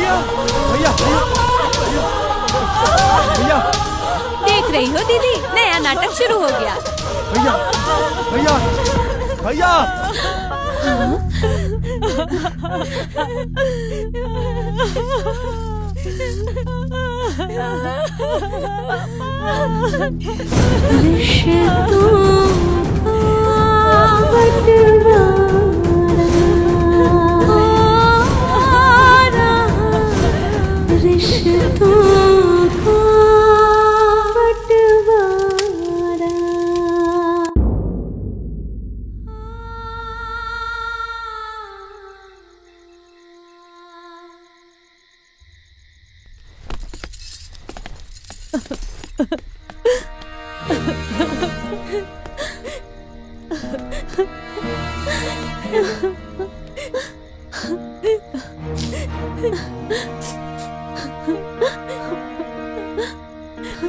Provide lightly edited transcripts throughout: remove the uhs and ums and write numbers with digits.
भैया भैया भैया। देख रही हो दीदी, नया नाटक शुरू हो गया। भैया भैया भैया।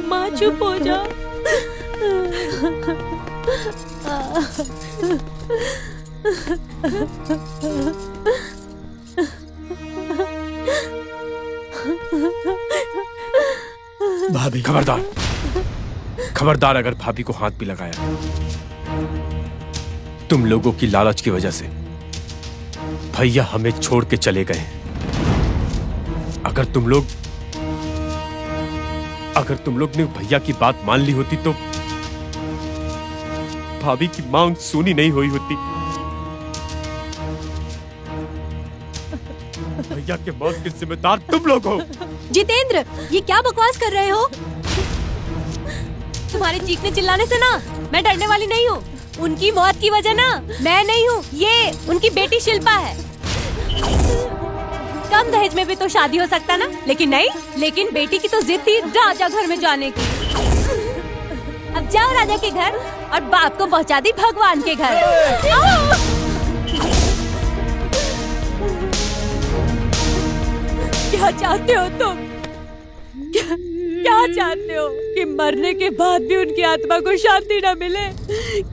माँ चुप हो जाओ। भाभी खबरदार, खबरदार अगर भाभी को हाथ भी लगाया तुम लोगों की लालच की वजह से भैया हमें छोड़ के चले गए। अगर तुम लोग ने भैया की बात मान ली होती तो भाभी की मांग सुनी नहीं हुई होती। भैया के मौत के जिम्मेदार तुम लोग हो। जितेंद्र, ये क्या बकवास कर रहे हो? तुम्हारे चीखने चिल्लाने से ना मैं डरने वाली नहीं हूँ। उनकी मौत की वजह ना मैं नहीं हूँ, ये उनकी बेटी शिल्पा है। कम दहेज में भी तो शादी हो सकता ना, लेकिन नहीं, लेकिन बेटी की तो जिद थी राजा घर में जाने की। अब जाओ राजा के घर और बाप को पहुँचा दी भगवान के घर। क्या चाहते हो तुम? क्या चाहते हो कि मरने के बाद भी उनकी आत्मा को शांति न मिले?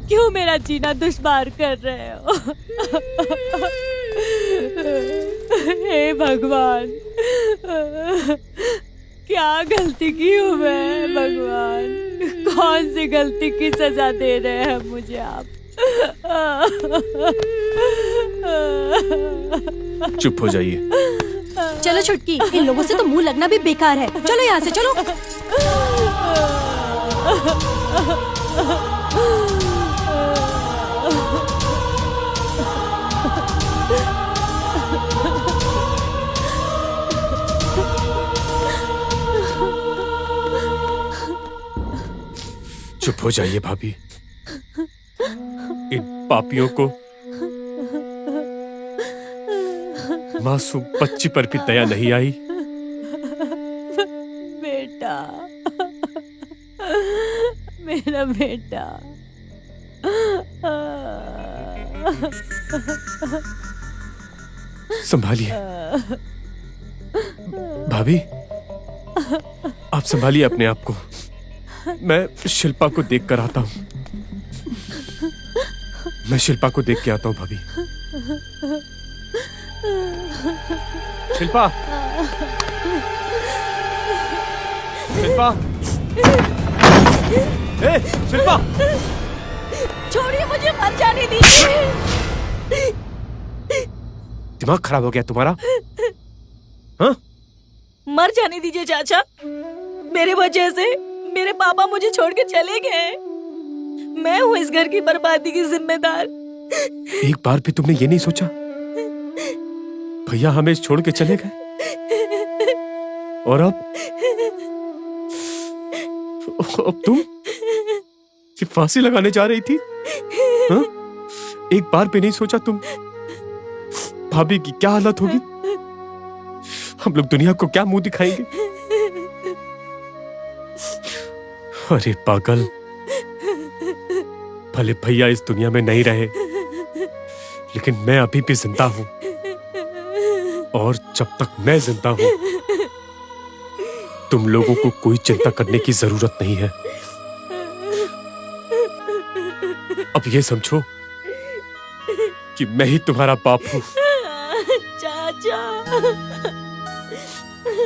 क्यों मेरा जीना दुश्वार कर रहे हो? हे भगवान, क्या गलती की हूँ मैं भगवान? कौन सी गलती की सजा दे रहे हैं मुझे आप? चुप हो जाइए। चलो छुटकी, इन लोगों से तो मुंह लगना भी बेकार है। चलो यहाँ से चलो। चुप हो जाइए भाभी। इन पापियों को मासूम बच्ची पर भी दया नहीं आई। बेटा, मेरा बेटा। संभालिए भाभी, आप संभालिए अपने आप को। मैं शिल्पा को देख कर आता हूँ। मैं शिल्पा को देख के आता हूँ भाभी। शिल्पा, शिल्पा, ए, शिल्पा! छोड़िए मुझे, मर जाने दीजिए। दिमाग खराब हो गया तुम्हारा? हाँ? मर जाने दीजिए चाचा। मेरे वजह से मेरे पापा मुझे छोड़ के चले गए। मैं हूँ इस घर की बर्बादी की जिम्मेदार। एक बार भी तुमने ये नहीं सोचा भैया हमें छोड़ के चले गए और अब तुम कि फांसी लगाने जा रही थी? हाँ? एक बार भी नहीं सोचा तुम भाभी की क्या हालत होगी? हम लोग दुनिया को क्या मुंह दिखाएंगे? अरे पागल, भले भैया इस दुनिया में नहीं रहे लेकिन मैं अभी भी जिंदा हूं और जब तक मैं जिंदा हूं तुम लोगों को कोई चिंता करने की जरूरत नहीं है। अब ये समझो कि मैं ही तुम्हारा बाप हूं। चाचा। अरे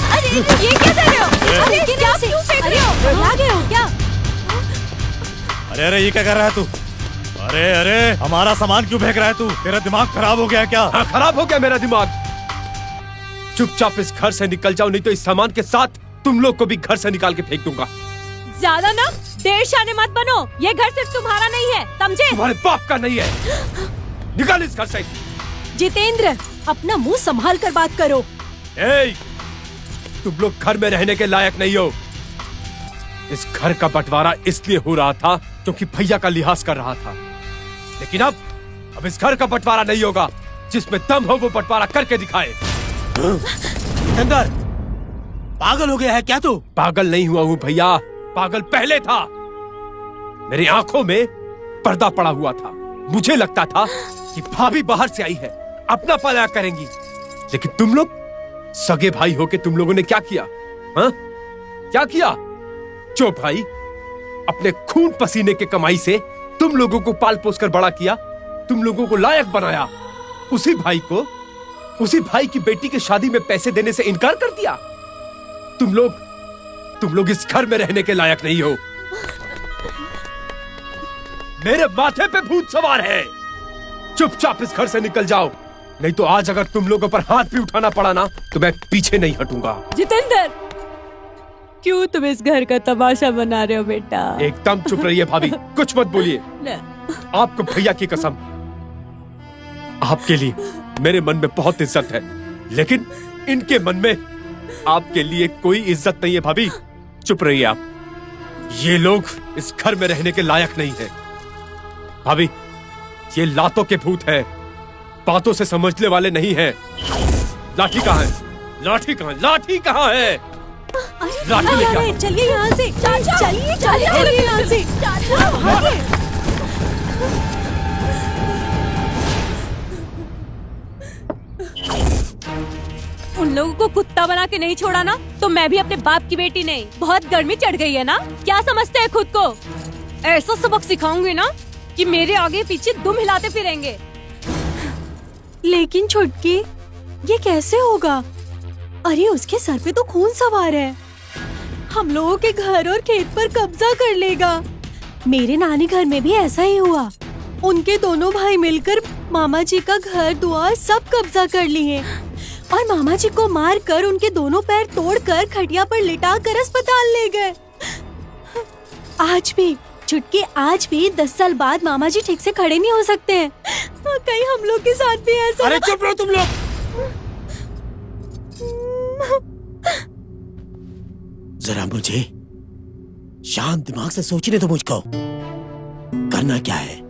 अरे ये क्या कर रहे हो? अरे क्या क्यों फेंक रहे हो? आ गए हो क्या? अरे अरे ये क्या कर रहा है तू? अरे अरे हमारा सामान क्यों फेंक रहा है तू? तेरा दिमाग खराब हो गया क्या? हाँ, खराब हो गया मेरा दिमाग। चुपचाप इस घर से निकल जाओ, नहीं तो इस सामान के साथ तुम लोग को भी घर से निकाल के फेंक दूंगा। ज्यादा ना देर शाने मत बनो। ये घर सिर्फ तुम्हारा नहीं है, समझे? तुम्हारे बाप का नहीं है। निकाल इस घर से। जितेंद्र, अपना मुंह संभाल कर बात करो। ए, तुम लोग घर में रहने के लायक नहीं हो। इस घर का बंटवारा इसलिए हो रहा था क्योंकि भैया का लिहाज कर रहा था, लेकिन अब इस घर का बंटवारा नहीं होगा। जिसमें दम हो वो बंटवारा करके दिखाए। जितेंद्र, पागल हो गया है क्या तू? पागल नहीं हुआ हूँ भैया, पागल पहले था। मेरी आंखों में पर्दा पड़ा हुआ था। मुझे लगता था कि भाभी बाहर से आई है, अपना पना करेंगी, लेकिन तुम लोग सगे भाई हो के तुम लोगों ने क्या किया? हाँ, क्या किया? जो भाई अपने खून पसीने के कमाई से तुम लोगों को पाल पोस कर बड़ा किया, तुम लोगों को लायक बनाया, उसी भाई की बेटी की शादी में पैसे देने से इनकार कर दिया। तुम लोग इस घर में रहने के लायक नहीं हो। मेरे माथे पे भूत सवार है। चुपचाप इस घर से निकल जाओ, नहीं तो आज अगर तुम लोगों पर हाथ भी उठाना पड़ा ना तो मैं पीछे नहीं हटूंगा। जितेंद्र, क्यों तुम इस घर का तमाशा बना रहे हो बेटा? एकदम चुप रहिए भाभी, कुछ मत बोलिए। आपको भैया की कसम, आपके लिए मेरे मन में बहुत इज्जत है, लेकिन इनके मन में आपके लिए कोई इज्जत नहीं है। भाभी चुप रहिए आप। ये लोग इस घर में रहने के लायक नहीं है। भाभी, ये लातों के भूत है, बातों से समझने वाले नहीं है। लाठी कहाँ है? लाठी कहाँ है? लाठी कहाँ है? लाठी लेके आओ। चलिए यहाँ से, चलिए यहाँ से। उन लोगों को कुत्ता बना के नहीं छोड़ा ना, तो मैं भी अपने बाप की बेटी नहीं। बहुत गर्मी चढ़ गई है ना? क्या समझते हैं खुद को? ऐसा सबक सिखाऊंगी ना कि मेरे आगे पीछे दुम हिलाते फिरेंगे। लेकिन छुटकी, ये कैसे होगा? अरे उसके सर पे तो खून सवार है। हम लोगों के घर और खेत पर कब्जा कर लेगा। मेरे नानी घर में भी ऐसा ही हुआ। उनके दोनों भाई मिलकर मामा जी का घर द्वार सब कब्जा कर लिए और मामा जी को मार कर उनके दोनों पैर तोड़कर खटिया पर लिटा कर अस्पताल ले गए। आज भी छुटकी, आज भी 10 साल बाद मामा जी ठीक से खड़े नहीं हो सकते हैं। कहीं हम लोग के साथ भी ऐसा। अरे चुप रहो तुम लोग। जरा मुझे शांत दिमाग से सोचने दो, मुझको करना क्या है।